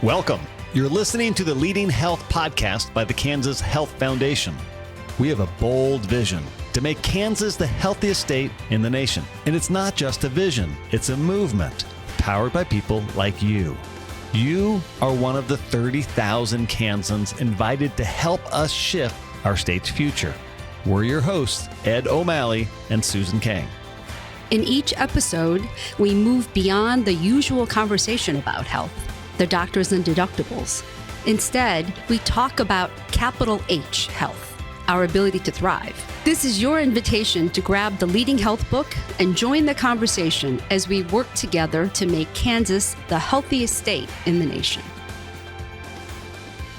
Welcome. You're listening to the Leading Health Podcast by the Kansas Health Foundation. We have a bold vision to make Kansas the healthiest state in the nation. And it's not just a vision, it's a movement powered by people like you. You are one of the 30,000 Kansans invited to help us shift our state's future. We're your hosts, Ed O'Malley and Susan Kang. In each episode, we move beyond the usual conversation about health, the doctors and deductibles. Instead, we talk about capital H health, our ability to thrive. This is your invitation to grab the Leading Health book and join the conversation as we work together to make Kansas the healthiest state in the nation.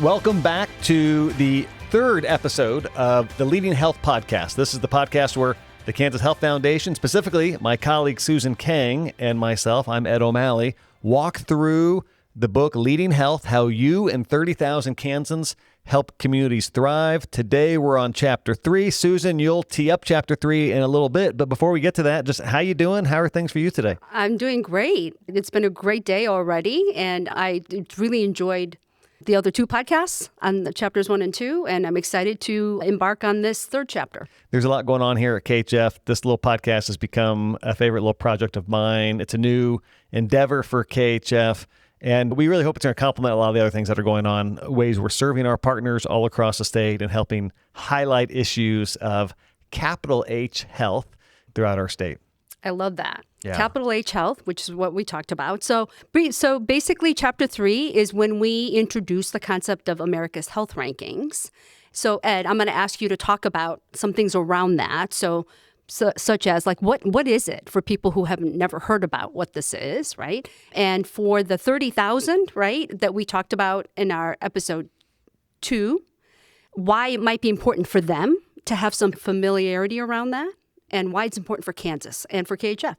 Welcome back to the third episode of the Leading Health Podcast. This is the podcast where the Kansas Health Foundation, specifically my colleague Susan Kang and myself, I'm Ed O'Malley, walk through the book Leading Health, How You and 30,000 Kansans Help Communities Thrive. Today we're on Chapter 3. Susan, you'll tee up Chapter 3 in a little bit, but before we get to that, just how you doing? How are things for you today? I'm doing great. It's been a great day already, and I really enjoyed the other two podcasts on the chapters 1 and 2, and I'm excited to embark on this third chapter. There's a lot going on here at KHF. This little podcast has become a favorite little project of mine. It's a new endeavor for KHF. And we really hope it's going to complement a lot of the other things that are going on, ways we're serving our partners all across the state and helping highlight issues of capital H health throughout our state. I love that. Yeah. Capital H health, which is what we talked about. So basically, Chapter 3 is when we introduce the concept of America's health rankings. So Ed, I'm going to ask you to talk about some things around that. So such as like what is it for people who haven't never heard about what this is, right? And for the 30,000, right, that we talked about in our episode 2, why it might be important for them to have some familiarity around that, and why it's important for Kansas and for KHF.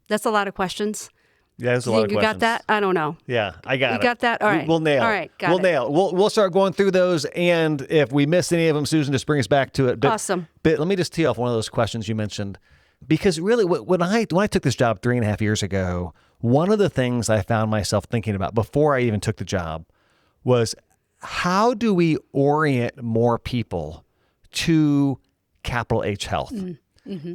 That's a lot of questions. Yeah, there's a lot of questions. You got that? I don't know. Yeah, I got it. You got that? All right. We'll nail it. All right, we'll nail it. We'll start going through those, and if we miss any of them, Susan, just bring us back to it. But, awesome. But let me just tee off one of those questions you mentioned, because really, when I took this job 3.5 years ago, one of the things I found myself thinking about before I even took the job was how do we orient more people to capital H health? Mm-hmm.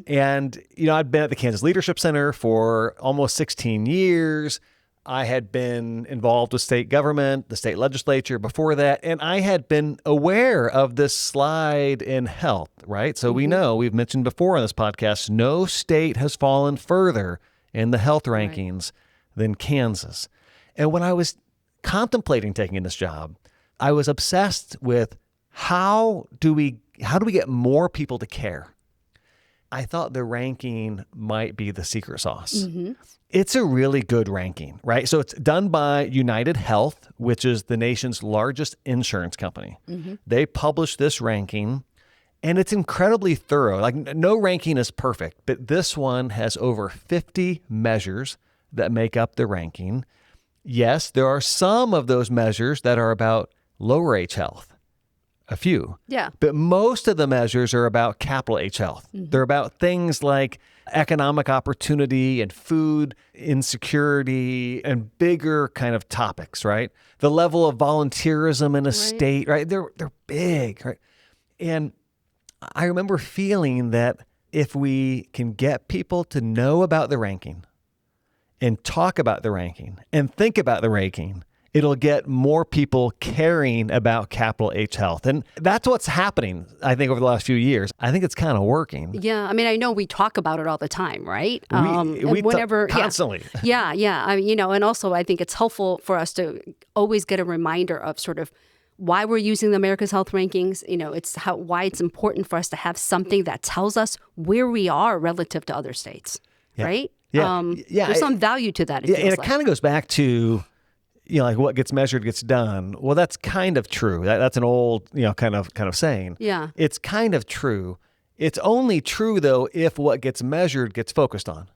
And, I'd been at the Kansas Leadership Center for almost 16 years. I had been involved with state government, the state legislature before that, and I had been aware of this slide in health, right? So we know, we've mentioned before on this podcast, no state has fallen further in the health rankings than Kansas. And when I was contemplating taking this job, I was obsessed with how do we get more people to care? I thought the ranking might be the secret sauce. Mm-hmm. It's a really good ranking, right? So it's done by United Health, which is the nation's largest insurance company. Mm-hmm. They publish this ranking, and it's incredibly thorough. Like, no ranking is perfect, but this one has over 50 measures that make up the ranking. Yes, there are some of those measures that are about lower H health. A few. Yeah. But most of the measures are about capital H health. Mm-hmm. They're about things like economic opportunity and food insecurity and bigger kind of topics, right? The level of volunteerism in a state, right? They're big, right? And I remember feeling that if we can get people to know about the ranking and talk about the ranking and think about the ranking, it'll get more people caring about capital H health. And that's what's happening, I think, over the last few years. I think it's kind of working. Yeah. I mean, I know we talk about it all the time, right? We whenever constantly. Yeah. I mean, and also I think it's helpful for us to always get a reminder of sort of why we're using the America's Health Rankings. It's why it's important for us to have something that tells us where we are relative to other states, right? Yeah. There's some value to that. It kind of goes back to, like what gets measured gets done. Well, that's kind of true. That's an old, kind of saying. Yeah. It's kind of true. It's only true, though, if what gets measured gets focused on.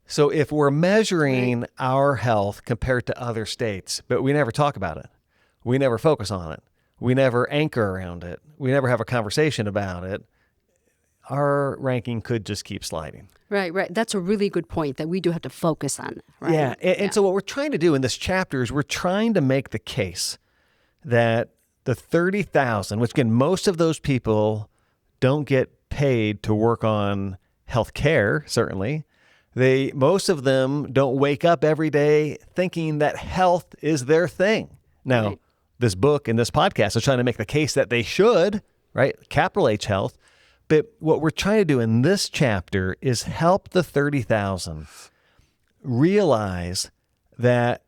So if we're measuring our health compared to other states, but we never talk about it, we never focus on it, we never anchor around it, we never have a conversation about it, our ranking could just keep sliding. Right. That's a really good point that we do have to focus on. Right? Yeah. And so what we're trying to do in this chapter is we're trying to make the case that the 30,000, which again, most of those people don't get paid to work on health care, certainly. Most of them don't wake up every day thinking that health is their thing. Now, this book and this podcast is trying to make the case that they should, right? Capital H health. But what we're trying to do in this chapter is help the 30,000 realize that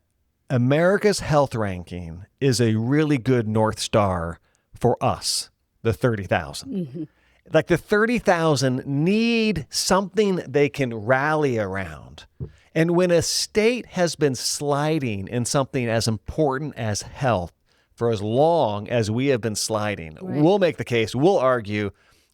America's health ranking is a really good North Star for us, the 30,000. Mm-hmm. Like the 30,000 need something they can rally around. And when a state has been sliding in something as important as health for as long as we have been sliding, we'll make the case, we'll argue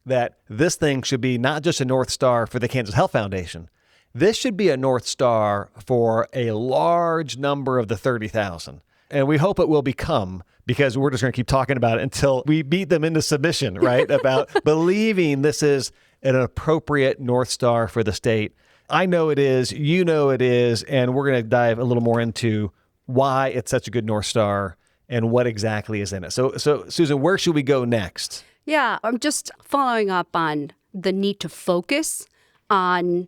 that this thing should be not just a North Star for the Kansas Health Foundation. This should be a North Star for a large number of the 30,000. And we hope it will become, because we're just going to keep talking about it until we beat them into submission, right? About believing this is an appropriate North Star for the state. I know it is, you know it is, and we're going to dive a little more into why it's such a good North Star and what exactly is in it. So Susan, where should we go next? Yeah, I'm just following up on the need to focus on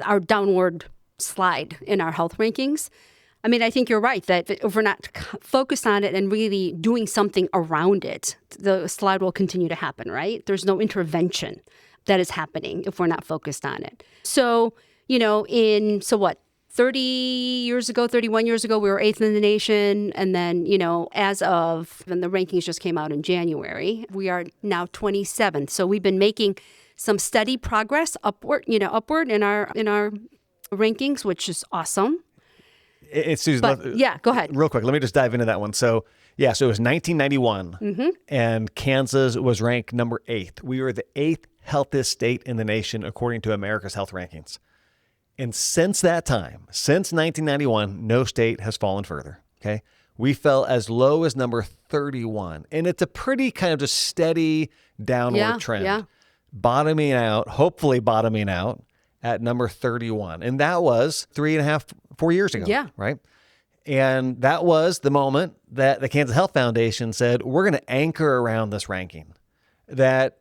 our downward slide in our health rankings. I mean, I think you're right that if we're not focused on it and really doing something around it, the slide will continue to happen, right? There's no intervention that is happening if we're not focused on it. So, 30 years ago, 31 years ago, we were 8th in the nation. And then, as of, and the rankings just came out in January, we are now 27th. So we've been making some steady progress upward in our rankings, which is awesome. Susan, go ahead. Real quick, let me just dive into that one. So it was 1991, and Kansas was ranked number 8th. We were the 8th healthiest state in the nation, according to America's Health Rankings. And since that time, since 1991, no state has fallen further, okay? We fell as low as number 31. And it's a pretty kind of just steady downward trend. Yeah. Hopefully bottoming out at number 31. And that was 4 years ago, right? And that was the moment that the Kansas Health Foundation said, we're going to anchor around this ranking. That,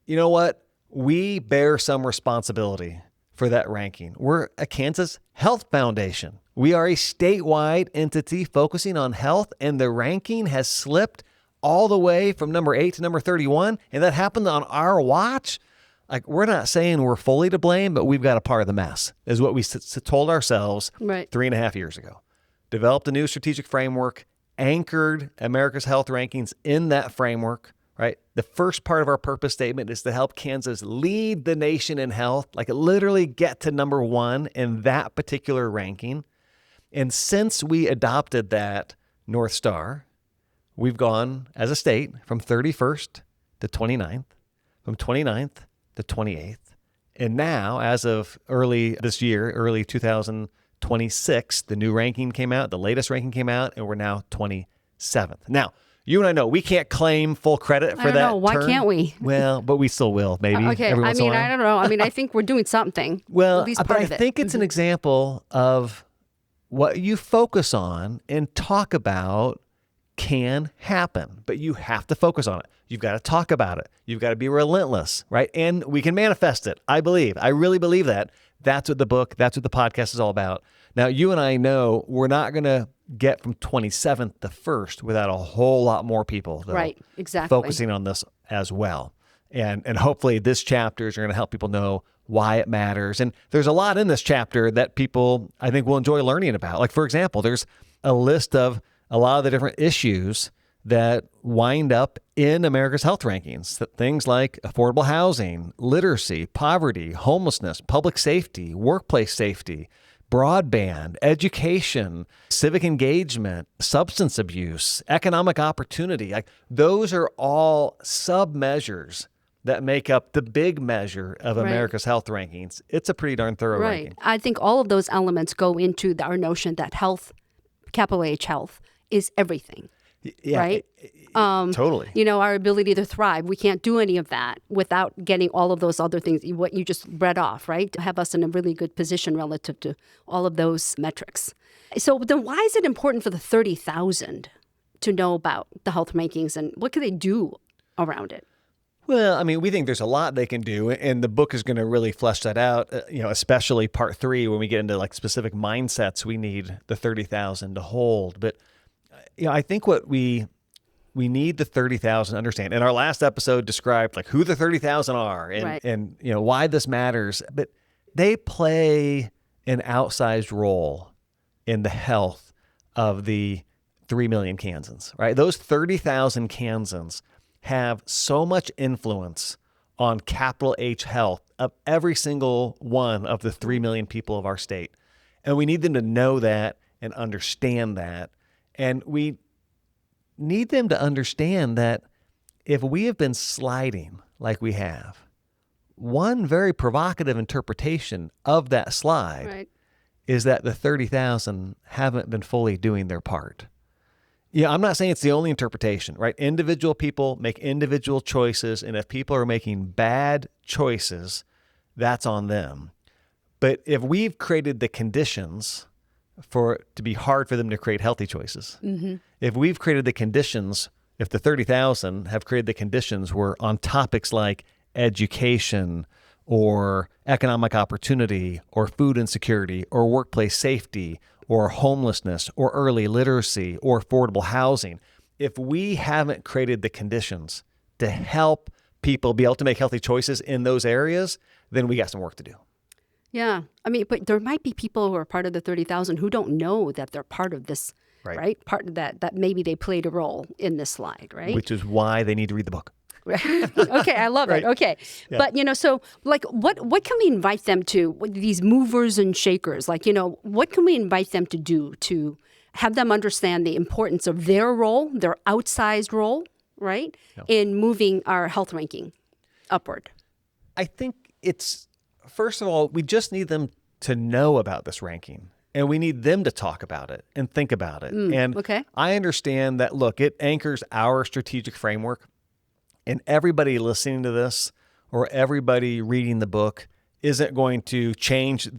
you know what? We bear some responsibility for that ranking. We're a Kansas Health Foundation. We are a statewide entity focusing on health, and the ranking has slipped all the way from number 8 to number 31, and that happened on our watch. Like, we're not saying we're fully to blame, but we've got a part of the mess, is what we told ourselves 3.5 years ago. Developed a new strategic framework, anchored America's health rankings in that framework, right? The first part of our purpose statement is to help Kansas lead the nation in health, like literally get to number 1 in that particular ranking. And since we adopted that North Star, we've gone as a state from 31st to 29th, from 29th to 28th. And now, as of early this year, early 2026, the new ranking came out, the latest ranking came out, and we're now 27th. Now, you and I know we can't claim full credit for that. I don't know. Why can't we? Well, but we still will, maybe. Okay. I mean, I don't know. I mean, I think we're doing something. Well, at least part but of I think it's an example of what you focus on and talk about can happen, but you have to focus on it. You've got to talk about it. You've got to be relentless, right? And we can manifest it. I really believe that. That's what the book, that's what the podcast is all about. Now, you and I know we're not going to get from 27th to 1st without a whole lot more people focusing on this as well. And hopefully this chapter is going to help people know why it matters. And there's a lot in this chapter that people, I think, will enjoy learning about. Like, for example, there's a list of a lot of the different issues that wind up in America's health rankings. Things like affordable housing, literacy, poverty, homelessness, public safety, workplace safety, broadband, education, civic engagement, substance abuse, economic opportunity. Like, those are all sub-measures that make up the big measure of America's health rankings. It's a pretty darn thorough ranking. I think all of those elements go into our notion that health, capital H health, is everything. Yeah, right? Totally. Our ability to thrive. We can't do any of that without getting all of those other things, what you just read off, right? To have us in a really good position relative to all of those metrics. So then why is it important for the 30,000 to know about the health rankings and what can they do around it? Well, I mean, we think there's a lot they can do, and the book is going to really flesh that out, especially part 3, when we get into like specific mindsets we need the 30,000 to hold. But, I think what we need the 30,000 to understand. And our last episode described like who the 30,000 are and, Right. and why this matters. But they play an outsized role in the health of the 3 million Kansans, right? Those 30,000 Kansans have so much influence on capital H health of every single one of the 3 million people of our state. And we need them to know that and understand that. And we need them to understand that if we have been sliding like we have, one very provocative interpretation of that slide Right. is that the 30,000 haven't been fully doing their part. I'm not saying it's the only interpretation, right? Individual people make individual choices, and if people are making bad choices, that's on them. But if we've created the conditions for it to be hard for them to create healthy choices, if we've created the conditions, if the 30,000 have created the conditions where on topics like education or economic opportunity or food insecurity or workplace safety or homelessness or early literacy or affordable housing, if we haven't created the conditions to help people be able to make healthy choices in those areas, then we got some work to do. Yeah. I mean, but there might be people who are part of the 30,000 who don't know that they're part of this, right? Part of that maybe they played a role in this slide, right? Which is why they need to read the book. Okay, I love it. Okay. Yeah. But, so like what can we invite them to, these movers and shakers? Like, what can we invite them to do to have them understand the importance of their role, their outsized role, right, in moving our health ranking upward? I think it's, first of all, we just need them to know about this ranking. And we need them to talk about it and think about it. And okay. I understand that, look, it anchors our strategic framework. And everybody listening to this or everybody reading the book isn't going to change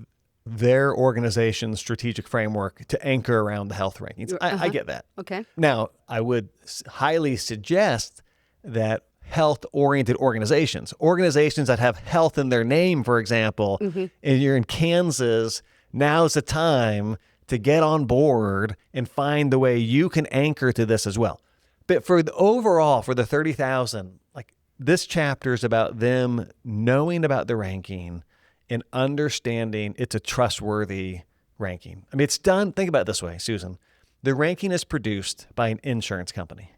their organization's strategic framework to anchor around the health rankings. I get that. Okay. Now, I would highly suggest that health-oriented organizations that have health in their name, for example, and you're in Kansas, now's the time to get on board and find the way you can anchor to this as well. But for the overall, for the 30,000, like this chapter is about them knowing about the ranking and understanding it's a trustworthy ranking. I mean, it's done. Think about it this way, Susan. The ranking is produced by an insurance company.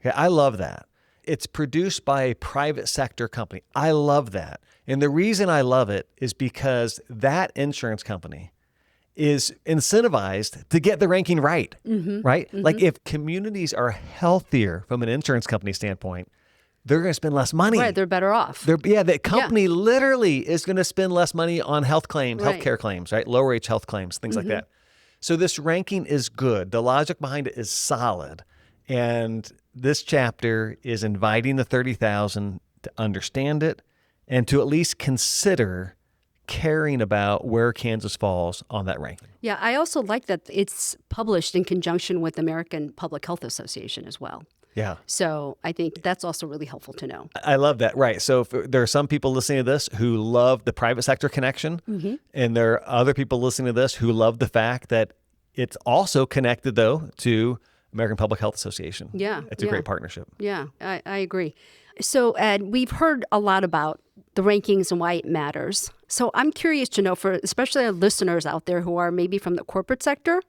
Okay, I love that. It's produced by a private sector company. I love that. And the reason I love it is because that insurance company is incentivized to get the ranking right, right? Like if communities are healthier from an insurance company standpoint, they're going to spend less money. Right, they're better off. The company literally is going to spend less money on health claims, healthcare claims, right? Lower age health claims, things like that. So this ranking is good. The logic behind it is solid. And this chapter is inviting the 30,000 to understand it and to at least consider caring about where Kansas falls on that ranking. Yeah, I also like that it's published in conjunction with the American Public Health Association as well. Yeah. So I think that's also really helpful to know. I love that. Right. So there are some people listening to this who love the private sector connection, and there are other people listening to this who love the fact that it's also connected, though, to American Public Health Association. Yeah. It's a great partnership. Yeah, I agree. So, Ed, we've heard a lot about the rankings and why it matters. So I'm curious to know, for especially our listeners out there who are maybe from the corporate sector,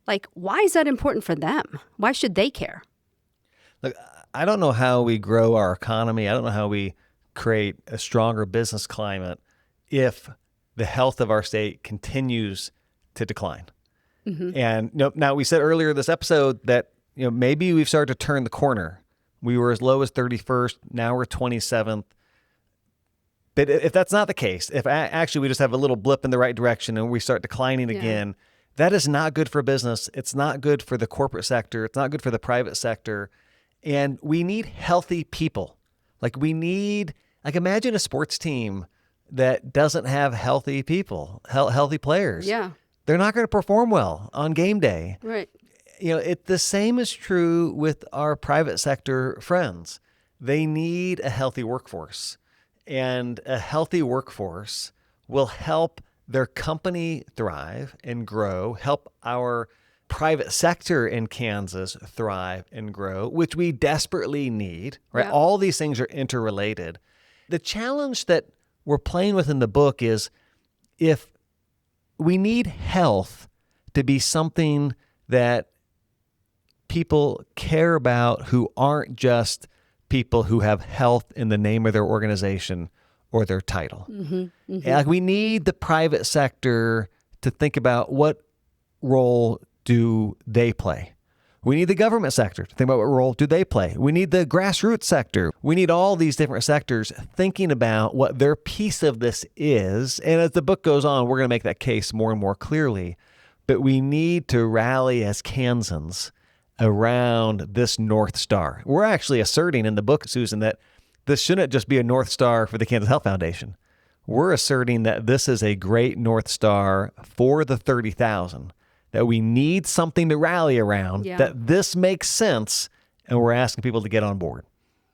like, why is that important for them? Why should they care? Look, I don't know how we grow our economy. I don't know how we create a stronger business climate if the health of our state continues to decline. And now we said earlier this episode that maybe we've started to turn the corner. We were as low as 31st. Now we're 27th. But if that's not the case, if actually we just have a little blip in the right direction and we start declining again, That is not good for business. It's not good for the corporate sector. It's not good for the private sector. And we need healthy people. Imagine a sports team that doesn't have healthy people, healthy players. Yeah. They're not going to perform well on game day. Right. The same is true with our private sector friends. They need a healthy workforce, and a healthy workforce will help their company thrive and grow, help our private sector in Kansas thrive and grow, which we desperately need, right? Yeah. All these things are interrelated. The challenge that we're playing with in the book is if we need health to be something that people care about who aren't just people who have health in the name of their organization or their title. We need the private sector to think about what role do they play. We need the government sector to think about what role do they play. We need the grassroots sector. We need all these different sectors thinking about what their piece of this is. And as the book goes on, we're going to make that case more and more clearly. But we need to rally as Kansans around this North Star. We're actually asserting in the book, Susan, that this shouldn't just be a North Star for the Kansas Health Foundation. We're asserting that this is a great North Star for the 30,000, that we need something to rally around, that this makes sense, and we're asking people to get on board.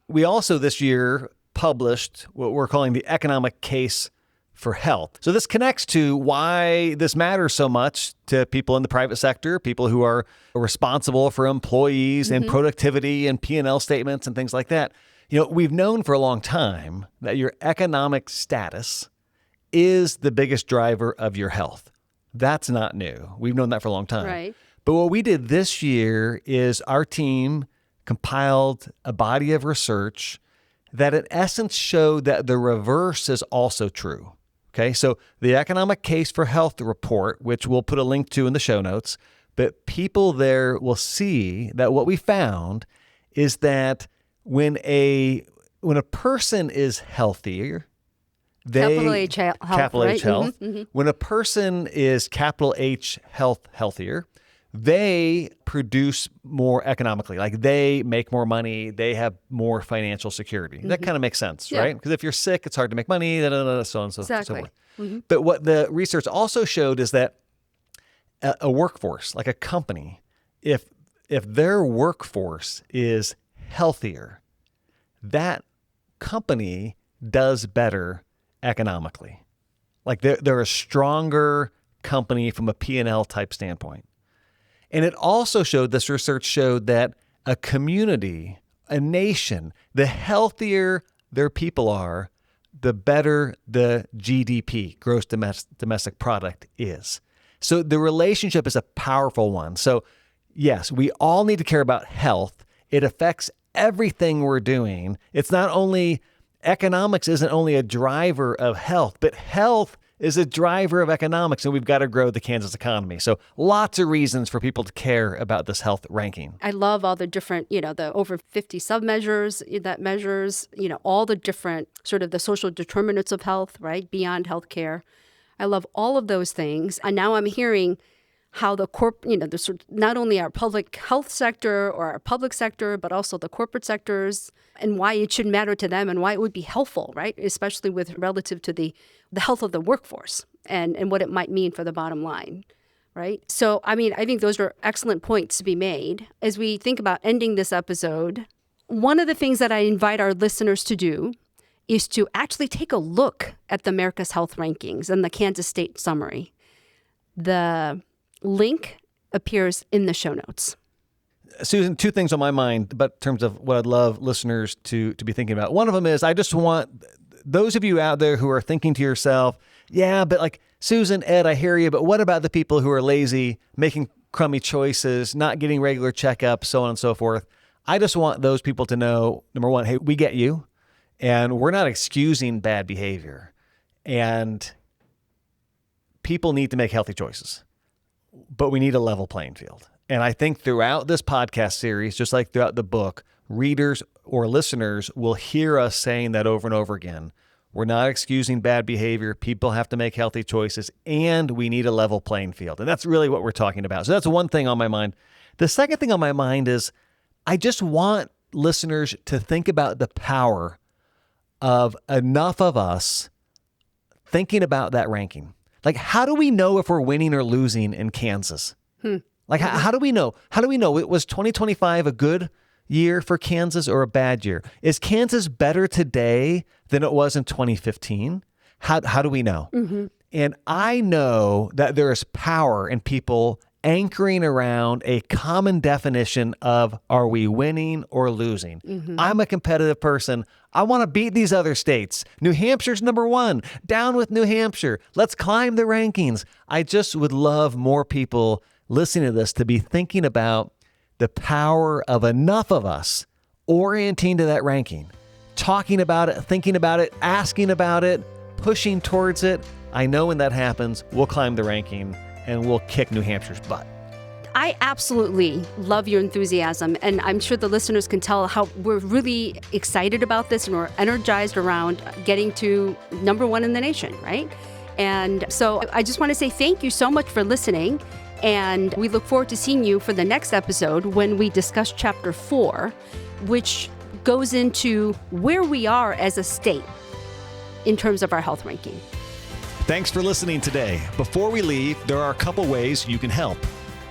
We also this year published what we're calling the economic case for health. So this connects to why this matters so much to people in the private sector, people who are responsible for employees and productivity and P&L statements and things like that. We've known for a long time that your economic status is the biggest driver of your health. That's not new. We've known that for a long time. Right. But what we did this year is our team compiled a body of research that in essence showed that the reverse is also true. Okay, so the Economic Case for Health report, which we'll put a link to in the show notes, but people there will see that what we found is that when a person is healthier, Capital H health. Capital H health. When a person is capital H healthier, they produce more economically. Like they make more money, they have more financial security. That kind of makes sense, right? Because if you're sick, it's hard to make money, so on and so forth. But what the research also showed is that a workforce, like a company, if their workforce is healthier, that company does better economically. Like they're a stronger company from a P&L type standpoint. And it also showed, this research showed that a community, a nation, the healthier their people are, the better the GDP, gross domestic product, is. So the relationship is a powerful one. So yes, we all need to care about health. It affects everything we're doing. It's not only, economics isn't only a driver of health, but health is a driver of economics, and we've got to grow the Kansas economy. So lots of reasons for people to care about this health ranking. I love all the different, the over 50 sub-measures that measures, all the different sort of the social determinants of health, right, beyond healthcare. I love all of those things. And now I'm hearing how the not only our public health sector or our public sector, but also the corporate sectors, and why it should matter to them and why it would be helpful, right? Especially with relative to the health of the workforce and what it might mean for the bottom line, right? So, I think those are excellent points to be made. As we think about ending this episode, one of the things that I invite our listeners to do is to actually take a look at the America's Health Rankings and the Kansas State Summary. The link appears in the show notes. Susan, two things on my mind, but in terms of what I'd love listeners to be thinking about. One of them is I just want those of you out there who are thinking to yourself, yeah, but like Susan, Ed, I hear you, but what about the people who are lazy, making crummy choices, not getting regular checkups, so on and so forth? I just want those people to know, number one, hey, we get you, and we're not excusing bad behavior. And people need to make healthy choices, but we need a level playing field. And I think throughout this podcast series, just like throughout the book, readers or listeners will hear us saying that over and over again. We're not excusing bad behavior. People have to make healthy choices, and we need a level playing field. And that's really what we're talking about. So that's one thing on my mind. The second thing on my mind is I just want listeners to think about the power of enough of us thinking about that ranking. Like, how do we know if we're winning or losing in Kansas? Like, how do we know? How do we know? Was 2025 a good year for Kansas or a bad year? Is Kansas better today than it was in 2015? How do we know? And I know that there is power in people anchoring around a common definition of, are we winning or losing? I'm a competitive person. I want to beat these other states. New Hampshire's number one. Down with New Hampshire. Let's climb the rankings. I just would love more people listening to this to be thinking about the power of enough of us orienting to that ranking, talking about it, thinking about it, asking about it, pushing towards it. I know when that happens, we'll climb the ranking and we'll kick New Hampshire's butt. I absolutely love your enthusiasm, and I'm sure the listeners can tell how we're really excited about this and we're energized around getting to number one in the nation, right? And so I just want to say thank you so much for listening, and we look forward to seeing you for the next episode when we discuss Chapter 4, which goes into where we are as a state in terms of our health ranking. Thanks for listening today. Before we leave, there are a couple ways you can help.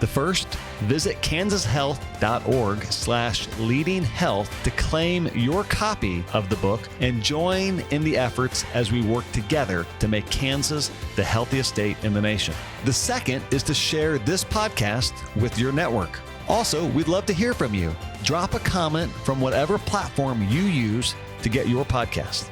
The first, visit kansashealth.org/leadinghealth to claim your copy of the book and join in the efforts as we work together to make Kansas the healthiest state in the nation. The second is to share this podcast with your network. Also, we'd love to hear from you. Drop a comment from whatever platform you use to get your podcast.